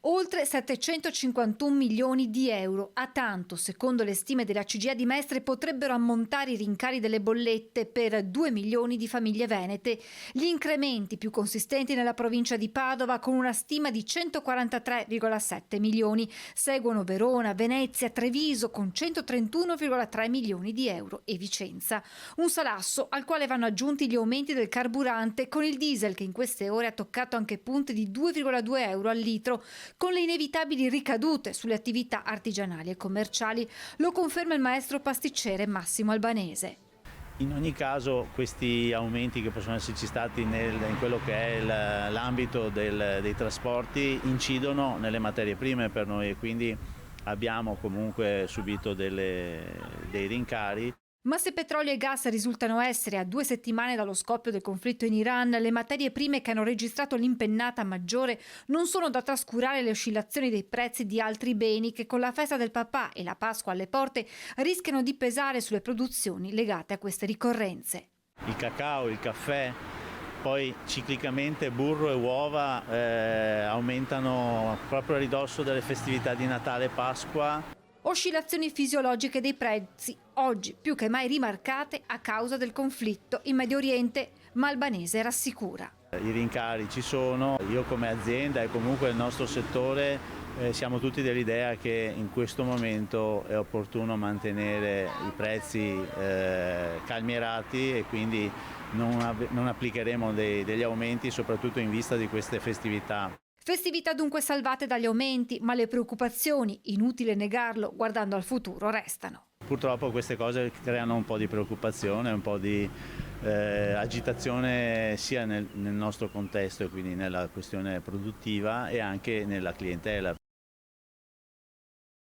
Oltre 751 milioni di euro. A tanto, secondo le stime della CGIA di Mestre, potrebbero ammontare i rincari delle bollette per 2 milioni di famiglie venete. Gli incrementi più consistenti nella provincia di Padova, con una stima di 143,7 milioni. Seguono Verona, Venezia, Treviso con 131,3 milioni di euro e Vicenza. Un salasso al quale vanno aggiunti gli aumenti del carburante, con il diesel che in queste ore ha toccato anche punte di 2,2 euro al litro, con le inevitabili ricadute sulle attività artigianali e commerciali. Lo conferma il maestro pasticcere Massimo Albanese. In ogni caso questi aumenti che possono esserci stati in quello che è l'ambito dei trasporti incidono nelle materie prime per noi e quindi abbiamo comunque subito dei rincari. Ma se petrolio e gas risultano essere, a 2 settimane dallo scoppio del conflitto in Iran, le materie prime che hanno registrato l'impennata maggiore, non sono da trascurare le oscillazioni dei prezzi di altri beni che con la festa del papà e la Pasqua alle porte rischiano di pesare sulle produzioni legate a queste ricorrenze. Il cacao, il caffè, poi ciclicamente burro e uova aumentano proprio a ridosso delle festività di Natale e Pasqua. Oscillazioni fisiologiche dei prezzi, oggi più che mai rimarcate a causa del conflitto in Medio Oriente, ma Albanese rassicura. I rincari ci sono, io come azienda e comunque il nostro settore siamo tutti dell'idea che in questo momento è opportuno mantenere i prezzi calmierati e quindi non applicheremo degli aumenti soprattutto in vista di queste festività. Festività dunque salvate dagli aumenti, ma le preoccupazioni, inutile negarlo, guardando al futuro, restano. Purtroppo queste cose creano un po' di preoccupazione, un po' di agitazione sia nel nostro contesto e quindi nella questione produttiva e anche nella clientela.